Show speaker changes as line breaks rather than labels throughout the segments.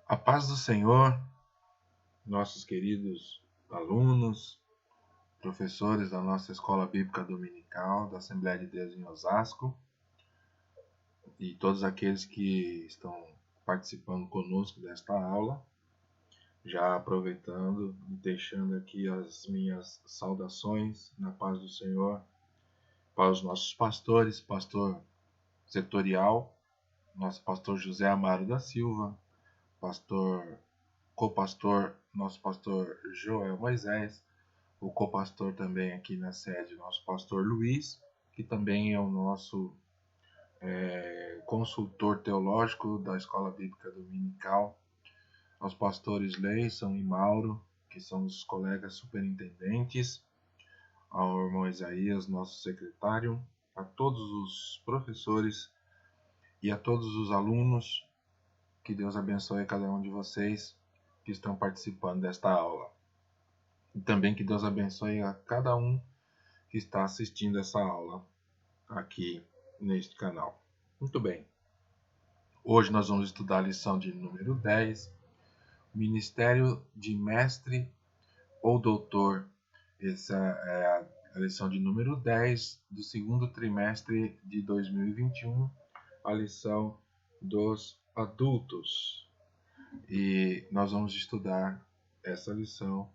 A paz do Senhor, nossos queridos alunos, professores da nossa Escola Bíblica Dominical, da Assembleia de Deus em Osasco, e todos aqueles que estão participando conosco desta aula, já aproveitando e deixando aqui as minhas saudações na paz do Senhor para os nossos pastores, pastor setorial, nosso pastor José Amaro da Silva, co-pastor, nosso pastor Joel Moisés, o co-pastor também aqui na sede, nosso pastor Luiz, que também é o nosso consultor teológico da Escola Bíblica Dominical, aos pastores Leison e Mauro, que são os colegas superintendentes, ao irmão Isaías, nosso secretário, a todos os professores e a todos os alunos. Que Deus abençoe cada um de vocês que estão participando desta aula. E também que Deus abençoe a cada um que está assistindo essa aula aqui neste canal. Muito bem. Hoje nós vamos estudar a lição de número 10, Ministério de Mestre ou Doutor. Essa é a lição de número 10 do segundo trimestre de 2021, a lição dos adultos. E nós vamos estudar essa lição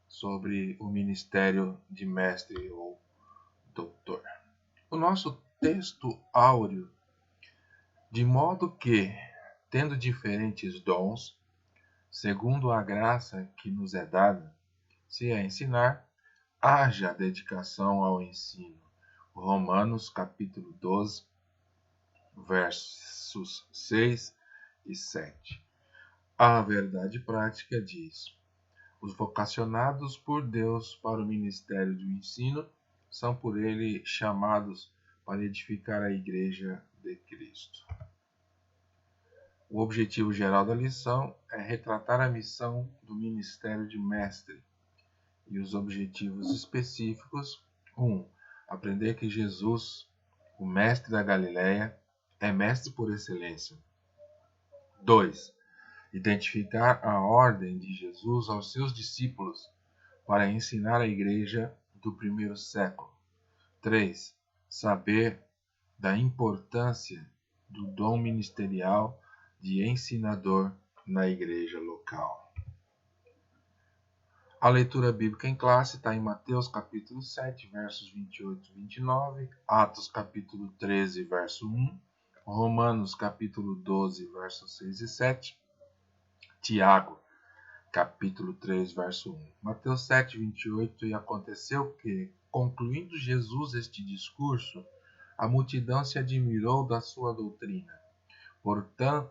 sobre o ministério de mestre ou doutor. O nosso texto áureo, de modo que, tendo diferentes dons, segundo a graça que nos é dada, se é ensinar, haja dedicação ao ensino. Romanos capítulo 12, versos 6 e 7. A verdade prática diz: os vocacionados por Deus para o ministério do ensino são por ele chamados para edificar a Igreja de Cristo. O objetivo geral da lição é retratar a missão do ministério de mestre e os objetivos específicos. 1. Aprender que Jesus, o mestre da Galileia, é mestre por excelência. 2. Identificar a ordem de Jesus aos seus discípulos para ensinar a igreja do primeiro século. 3. Saber da importância do dom ministerial de ensinador na igreja local. A leitura bíblica em classe está em Mateus capítulo 7, versos 28 e 29, Atos capítulo 13, verso 1, Romanos capítulo 12, versos 6 e 7, Tiago, capítulo 3, verso 1. Mateus 7, 28. E aconteceu que, concluindo Jesus este discurso, a multidão se admirou da sua doutrina,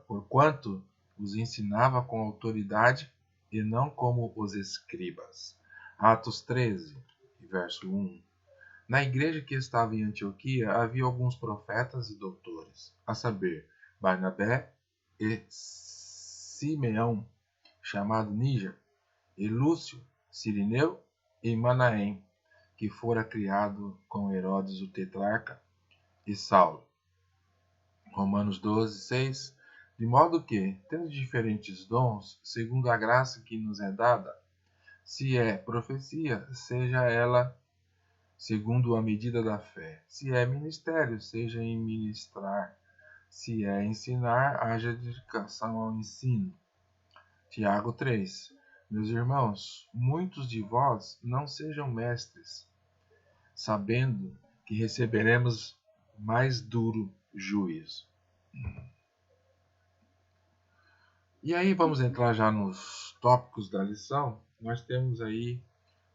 porquanto os ensinava com autoridade e não como os escribas. Atos 13, verso 1. Na igreja que estava em Antioquia havia alguns profetas e doutores, a saber, Barnabé e Simeão, chamado Níger, e Lúcio, Cirineu e Manaém, que fora criado com Herodes o tetrarca, e Saulo. Romanos 12, 6. De modo que, tendo diferentes dons, segundo a graça que nos é dada, se é profecia, seja ela segundo a medida da fé. Se é ministério, seja em ministrar. Se é ensinar, haja dedicação ao ensino. Tiago 3. Meus irmãos, muitos de vós não sejam mestres, sabendo que receberemos mais duro juízo. E aí vamos entrar já nos tópicos da lição. Nós temos aí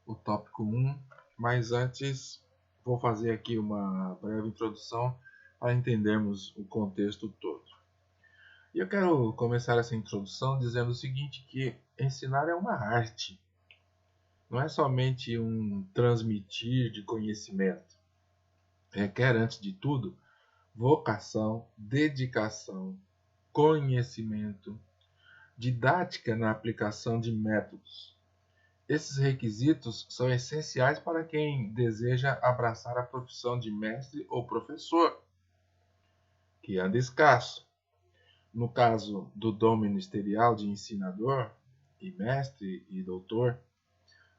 o tópico 1, mas antes vou fazer aqui uma breve introdução para entendermos o contexto todo. E eu quero começar essa introdução dizendo o seguinte, que ensinar é uma arte. Não é somente um transmitir de conhecimento. Requer, antes de tudo, vocação, dedicação, conhecimento, didática na aplicação de métodos. Esses requisitos são essenciais para quem deseja abraçar a profissão de mestre ou professor, que anda escasso. No caso do dom ministerial de ensinador e mestre e doutor,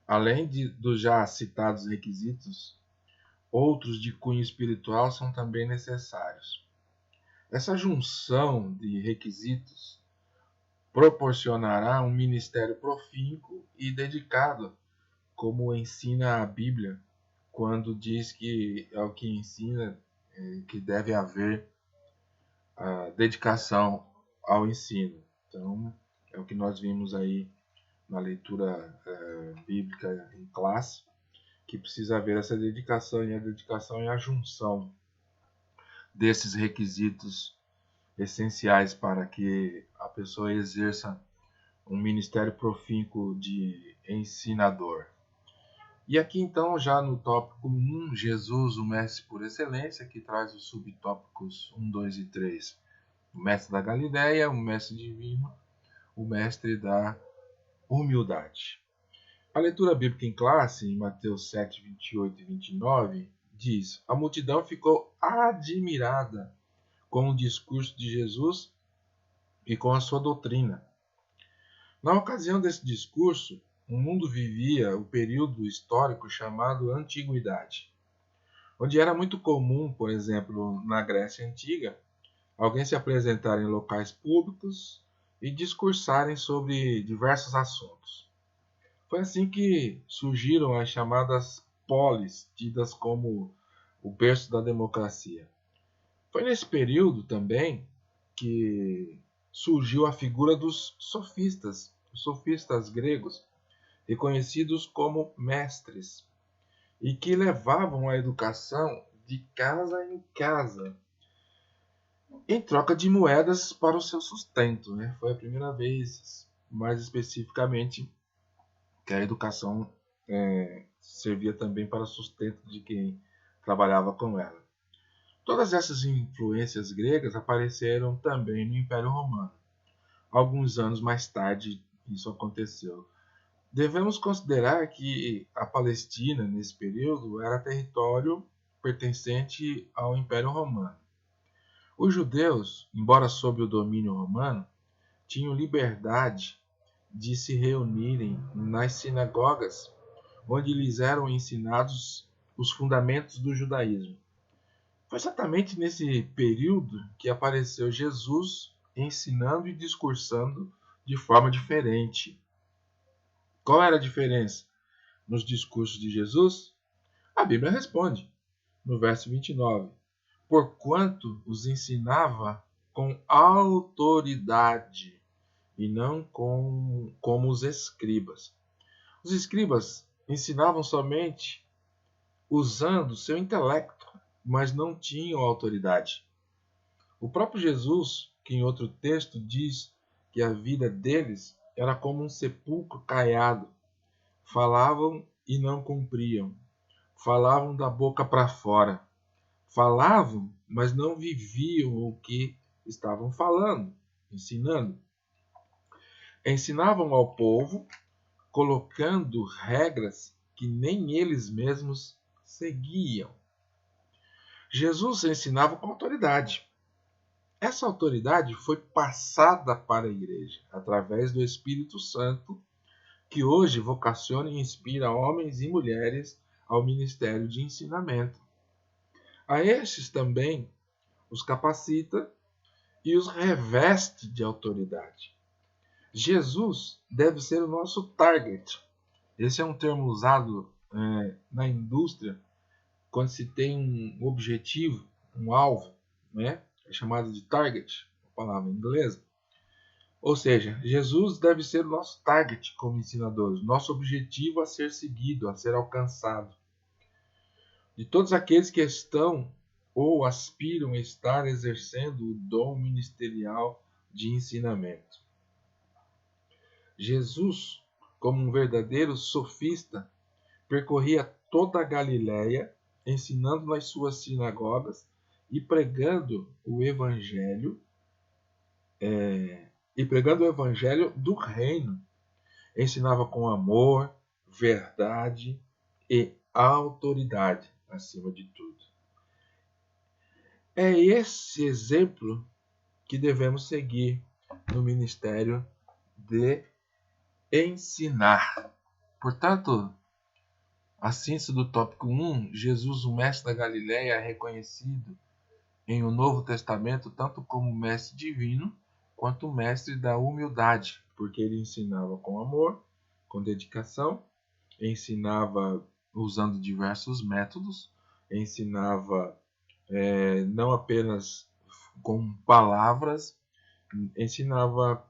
além dos já citados requisitos, outros de cunho espiritual são também necessários. Essa junção de requisitos proporcionará um ministério profícuo e dedicado, como ensina a Bíblia, quando diz que é o que ensina que deve haver a dedicação ao ensino. Então, é o que nós vimos aí na leitura bíblica em classe, que precisa haver essa dedicação, e a dedicação é a junção desses requisitos essenciais para que a pessoa exerça um ministério profícuo de ensinador. E aqui então, já no tópico 1, Jesus, o mestre por excelência, que traz os subtópicos 1, 2 e 3. O mestre da Galileia, o mestre divino, o mestre da humildade. A leitura bíblica em classe, em Mateus 7, 28 e 29, diz: a multidão ficou admirada com o discurso de Jesus e com a sua doutrina. Na ocasião desse discurso, o mundo vivia o período histórico chamado Antiguidade, onde era muito comum, por exemplo, na Grécia Antiga, alguém se apresentar em locais públicos e discursarem sobre diversos assuntos. Foi assim que surgiram as chamadas polis, tidas como o berço da democracia. Foi nesse período também que surgiu a figura dos sofistas, os sofistas gregos, reconhecidos como mestres, e que levavam a educação de casa em casa, em troca de moedas para o seu sustento. Foi a primeira vez, mais especificamente, que a educação servia também para o sustento de quem trabalhava com ela. Todas essas influências gregas apareceram também no Império Romano. Alguns anos mais tarde, isso aconteceu. Devemos considerar que a Palestina, nesse período, era território pertencente ao Império Romano. Os judeus, embora sob o domínio romano, tinham liberdade de se reunirem nas sinagogas, onde lhes eram ensinados os fundamentos do judaísmo. Foi exatamente nesse período que apareceu Jesus ensinando e discursando de forma diferente. Qual era a diferença nos discursos de Jesus? A Bíblia responde, no verso 29, porquanto os ensinava com autoridade e não como os escribas. Os escribas ensinavam somente usando seu intelecto, mas não tinham autoridade. O próprio Jesus, que em outro texto diz que a vida deles era como um sepulcro caiado, falavam e não cumpriam, falavam da boca para fora, falavam, mas não viviam o que estavam falando, ensinando. Ensinavam ao povo, colocando regras que nem eles mesmos seguiam. Jesus ensinava com autoridade. Essa autoridade foi passada para a igreja através do Espírito Santo, que hoje vocaciona e inspira homens e mulheres ao ministério de ensinamento. A estes também os capacita e os reveste de autoridade. Jesus deve ser o nosso target. Esse é um termo usado na indústria quando se tem um objetivo, um alvo, é chamado de target, a palavra inglesa. Ou seja, Jesus deve ser o nosso target como ensinadores, nosso objetivo a ser seguido, a ser alcançado. De todos aqueles que estão ou aspiram a estar exercendo o dom ministerial de ensinamento. Jesus, como um verdadeiro sofista, percorria toda a Galiléia, ensinando nas suas sinagogas e pregando o evangelho do reino. Ensinava com amor, verdade e autoridade acima de tudo. É esse exemplo que devemos seguir no ministério de ensinar. Portanto, a síntese do tópico 1, Jesus, o mestre da Galileia, é reconhecido em o Novo Testamento tanto como mestre divino, quanto mestre da humildade, porque ele ensinava com amor, com dedicação, ensinava usando diversos métodos, ensinava não apenas com palavras, ensinava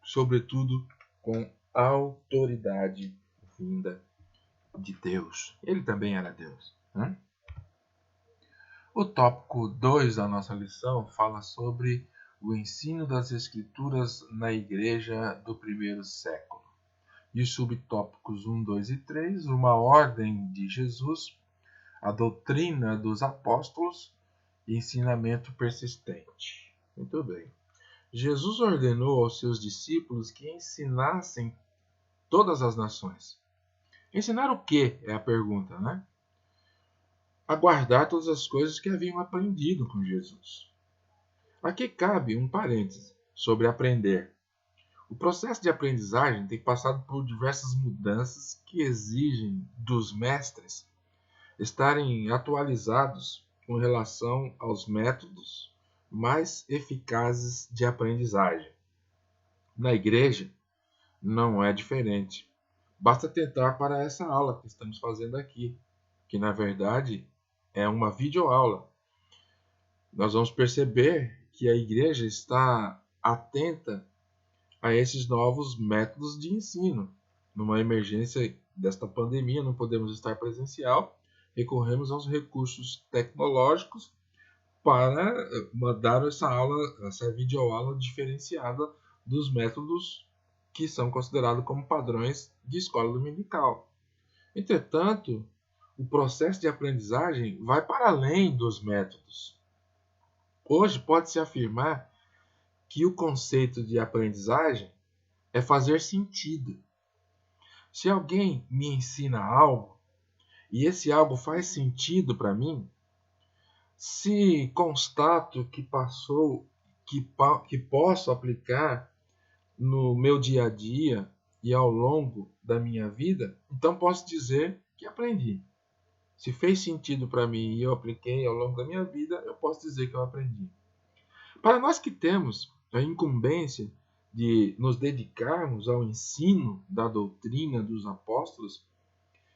sobretudo com autoridade vinda de Deus. Ele também era Deus, né? O tópico 2 da nossa lição fala sobre o ensino das Escrituras na igreja do primeiro século. E os subtópicos 1, 2 e 3, uma ordem de Jesus, a doutrina dos apóstolos e ensinamento persistente. Muito bem. Jesus ordenou aos seus discípulos que ensinassem todas as nações. Ensinar o quê? É a pergunta, né? A guardar todas as coisas que haviam aprendido com Jesus. Aqui cabe um parêntese sobre aprender. O processo de aprendizagem tem passado por diversas mudanças que exigem dos mestres estarem atualizados com relação aos métodos mais eficazes de aprendizagem. Na igreja, não é diferente. Basta tentar para essa aula que estamos fazendo aqui, que na verdade é uma videoaula. Nós vamos perceber que a igreja está atenta a esses novos métodos de ensino. Numa emergência desta pandemia, não podemos estar presencial, recorremos aos recursos tecnológicos para mandar essa videoaula diferenciada dos métodos que são considerados como padrões de escola dominical. Entretanto, o processo de aprendizagem vai para além dos métodos. Hoje pode-se afirmar que o conceito de aprendizagem é fazer sentido. Se alguém me ensina algo e esse algo faz sentido para mim, se constato que posso aplicar no meu dia a dia e ao longo da minha vida, então posso dizer que aprendi. Se fez sentido para mim e eu apliquei ao longo da minha vida, eu posso dizer que eu aprendi. Para nós que temos a incumbência de nos dedicarmos ao ensino da doutrina dos apóstolos,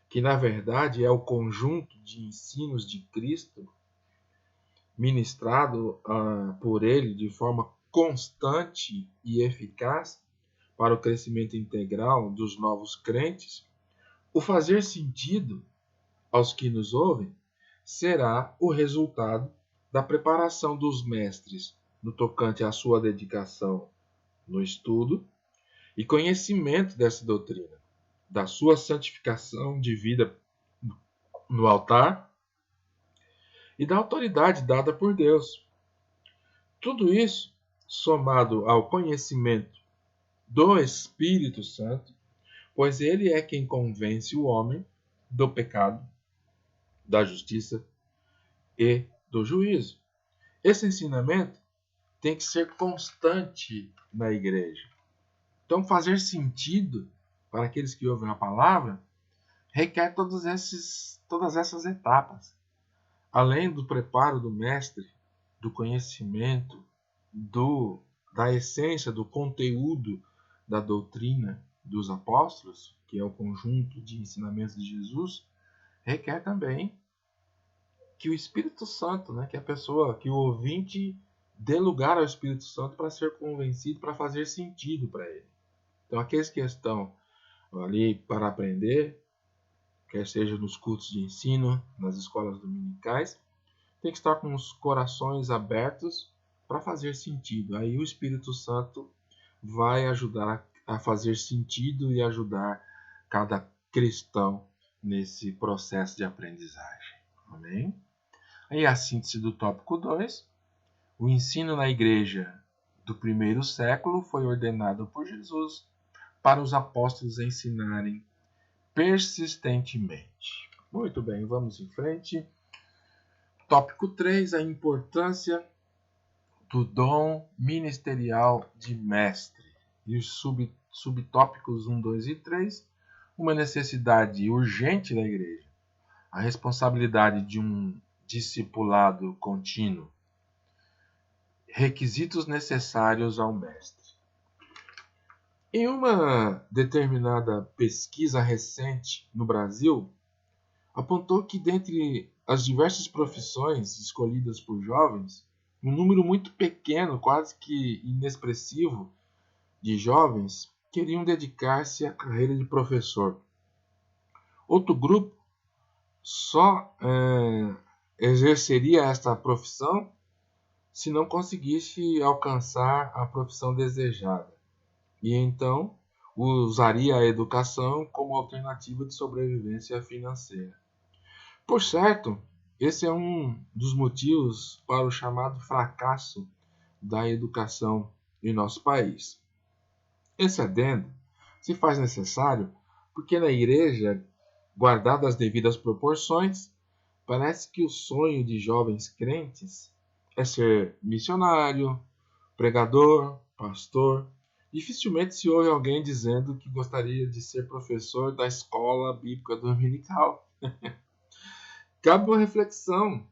que na verdade é o conjunto de ensinos de Cristo, ministrado por ele de forma constante e eficaz para o crescimento integral dos novos crentes, o fazer sentido aos que nos ouvem será o resultado da preparação dos mestres no tocante à sua dedicação no estudo e conhecimento dessa doutrina, da sua santificação de vida no altar e da autoridade dada por Deus. Tudo isso, somado ao conhecimento do Espírito Santo, pois ele é quem convence o homem do pecado, da justiça e do juízo. Esse ensinamento tem que ser constante na igreja. Então, fazer sentido para aqueles que ouvem a palavra requer todas essas etapas. Além do preparo do mestre, do conhecimento, da essência, do conteúdo da doutrina dos apóstolos, que é o conjunto de ensinamentos de Jesus, requer também que o Espírito Santo, que o ouvinte dê lugar ao Espírito Santo para ser convencido, para fazer sentido para ele. Então, aqueles que estão ali para aprender, quer seja nos cultos de ensino, nas escolas dominicais, tem que estar com os corações abertos para fazer sentido. Aí o Espírito Santo vai ajudar a fazer sentido e ajudar cada cristão nesse processo de aprendizagem. Amém? Aí a síntese do tópico 2. O ensino na igreja do primeiro século foi ordenado por Jesus para os apóstolos ensinarem persistentemente. Muito bem, vamos em frente. Tópico 3, a importância do dom ministerial de mestre. E os subtópicos 1, 2 e 3, uma necessidade urgente da igreja, a responsabilidade de um discipulado contínuo, requisitos necessários ao mestre. Em uma determinada pesquisa recente no Brasil, apontou que dentre as diversas profissões escolhidas por jovens, um número muito pequeno, quase que inexpressivo, de jovens queriam dedicar-se à carreira de professor. Outro grupo só exerceria esta profissão se não conseguisse alcançar a profissão desejada. E então usaria a educação como alternativa de sobrevivência financeira. Por certo, esse é um dos motivos para o chamado fracasso da educação em nosso país. Esse adendo se faz necessário porque na igreja, guardadas as devidas proporções, parece que o sonho de jovens crentes é ser missionário, pregador, pastor. Dificilmente se ouve alguém dizendo que gostaria de ser professor da escola bíblica dominical. Cabe uma reflexão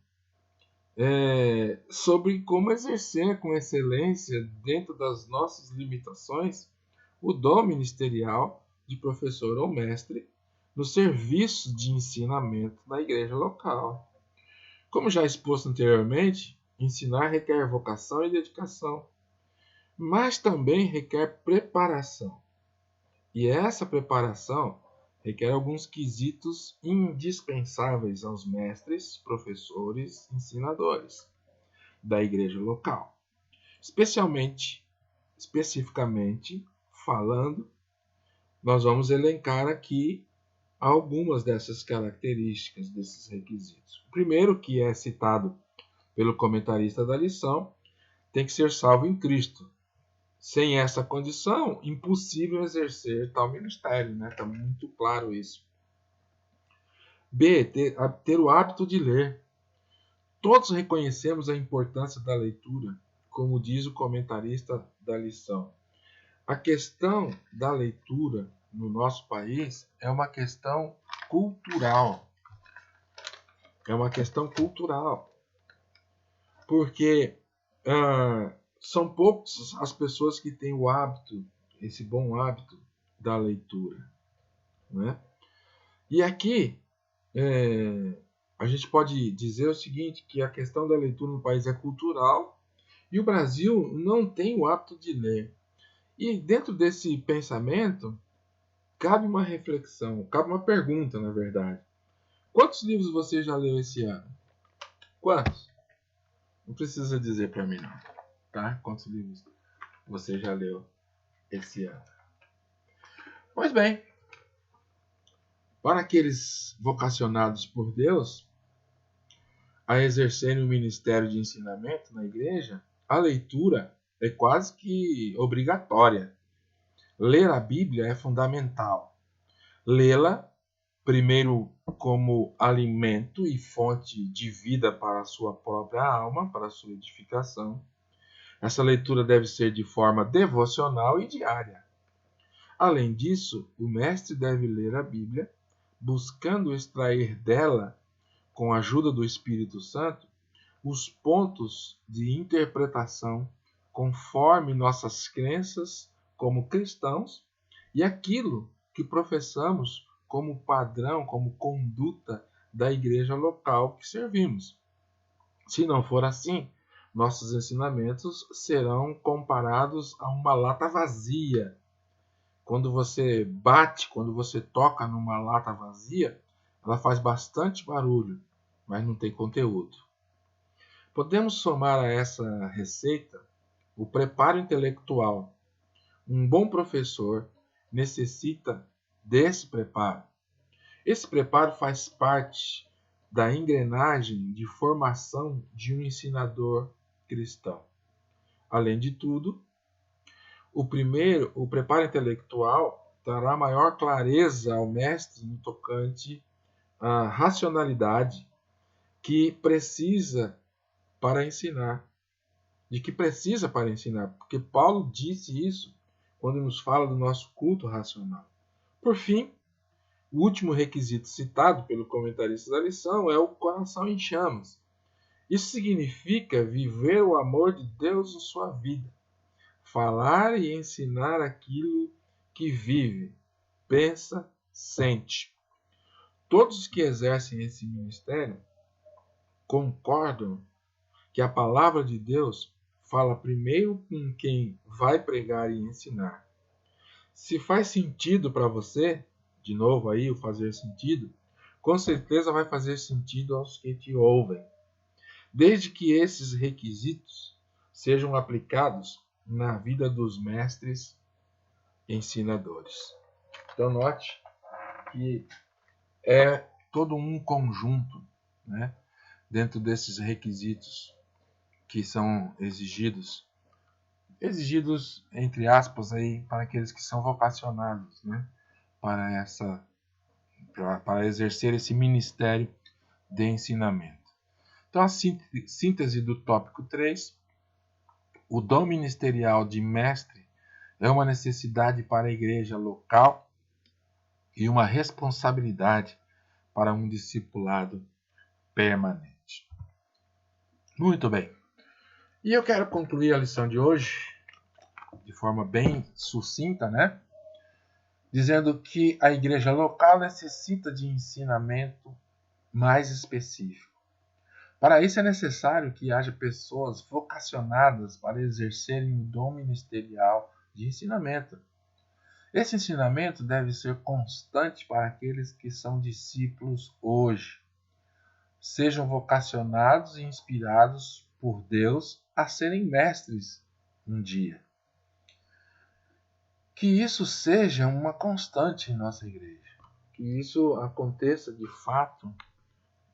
sobre como exercer com excelência, dentro das nossas limitações, o dom ministerial de professor ou mestre no serviço de ensinamento da igreja local. Como já exposto anteriormente, ensinar requer vocação e dedicação, mas também requer preparação. E essa preparação requer alguns quesitos indispensáveis aos mestres, professores, ensinadores da igreja local. Especificamente falando, nós vamos elencar aqui algumas dessas características, desses requisitos. O primeiro, que é citado pelo comentarista da lição, tem que ser salvo em Cristo. Sem essa condição, impossível exercer tal ministério, né? Está muito claro isso. B. Ter o hábito de ler. Todos reconhecemos a importância da leitura, como diz o comentarista da lição. A questão da leitura no nosso país é uma questão cultural. É uma questão cultural. Porque são poucas as pessoas que têm o hábito, esse bom hábito da leitura, né? E aqui a gente pode dizer o seguinte, que a questão da leitura no país é cultural e o Brasil não tem o hábito de ler. E dentro desse pensamento, cabe uma reflexão, cabe uma pergunta, na verdade. Quantos livros você já leu esse ano? Quantos? Não precisa dizer para mim, não. Tá? Quantos livros você já leu esse ano? Pois bem, para aqueles vocacionados por Deus a exercerem o ministério de ensinamento na igreja, a leitura é quase que obrigatória. Ler a Bíblia é fundamental. Lê-la, primeiro, como alimento e fonte de vida para a sua própria alma, para a sua edificação. Essa leitura deve ser de forma devocional e diária. Além disso, o mestre deve ler a Bíblia, buscando extrair dela, com a ajuda do Espírito Santo, os pontos de interpretação conforme nossas crenças como cristãos e aquilo que professamos como padrão, como conduta da igreja local que servimos. Se não for assim, nossos ensinamentos serão comparados a uma lata vazia. Quando você bate, quando você toca numa lata vazia, ela faz bastante barulho, mas não tem conteúdo. Podemos somar a essa receita o preparo intelectual. Um bom professor necessita desse preparo. Esse preparo faz parte da engrenagem de formação de um ensinador cristão. Além de tudo, o preparo intelectual trará maior clareza ao mestre no tocante à racionalidade que precisa para ensinar. de que precisa para ensinar, porque Paulo disse isso quando nos fala do nosso culto racional. Por fim, o último requisito citado pelo comentarista da lição é o coração em chamas. Isso significa viver o amor de Deus em sua vida, falar e ensinar aquilo que vive, pensa, sente. Todos os que exercem esse ministério concordam que a palavra de Deus fala primeiro com quem vai pregar e ensinar. Se faz sentido para você, de novo aí o fazer sentido, com certeza vai fazer sentido aos que te ouvem, desde que esses requisitos sejam aplicados na vida dos mestres ensinadores. Então note que é todo um conjunto, né, dentro desses requisitos que são exigidos entre aspas aí para aqueles que são vocacionados, né, para exercer esse ministério de ensinamento. Então a síntese do tópico 3, o dom ministerial de mestre é uma necessidade para a igreja local e uma responsabilidade para um discipulado permanente. Muito bem. E eu quero concluir a lição de hoje de forma bem sucinta, né? Dizendo que a igreja local necessita de ensinamento mais específico. Para isso é necessário que haja pessoas vocacionadas para exercerem o dom ministerial de ensinamento. Esse ensinamento deve ser constante para aqueles que são discípulos hoje. Sejam vocacionados e inspirados por Deus a serem mestres um dia. Que isso seja uma constante em nossa igreja. Que isso aconteça de fato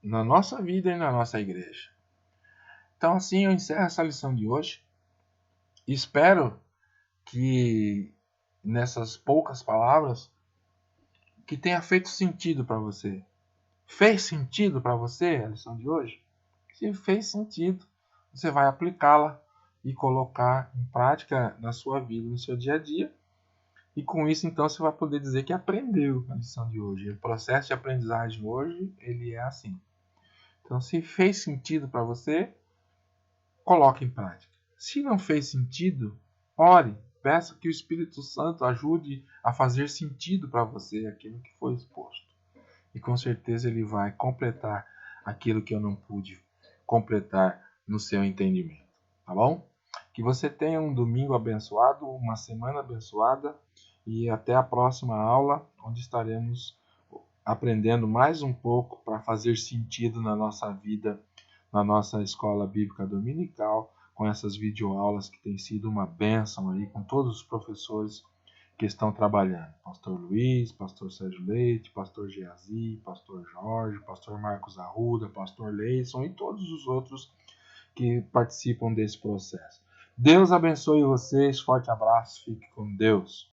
na nossa vida e na nossa igreja. Então assim eu encerro essa lição de hoje. Espero que nessas poucas palavras que tenha feito sentido para você. Fez sentido para você a lição de hoje? Se fez sentido, você vai aplicá-la e colocar em prática na sua vida, no seu dia a dia. E com isso, então, você vai poder dizer que aprendeu a lição de hoje. O processo de aprendizagem hoje, ele é assim. Então, se fez sentido para você, coloque em prática. Se não fez sentido, ore. Peça que o Espírito Santo ajude a fazer sentido para você aquilo que foi exposto. E com certeza ele vai completar aquilo que eu não pude completar no seu entendimento. Tá bom? Que você tenha um domingo abençoado, uma semana abençoada e até a próxima aula, onde estaremos aprendendo mais um pouco para fazer sentido na nossa vida, na nossa escola bíblica dominical, com essas videoaulas que tem sido uma bênção aí com todos os professores que estão trabalhando. Pastor Luiz, Pastor Sérgio Leite, Pastor Geazi, Pastor Jorge, Pastor Marcos Arruda, Pastor Leison e todos os outros que participam desse processo. Deus abençoe vocês, forte abraço, fique com Deus.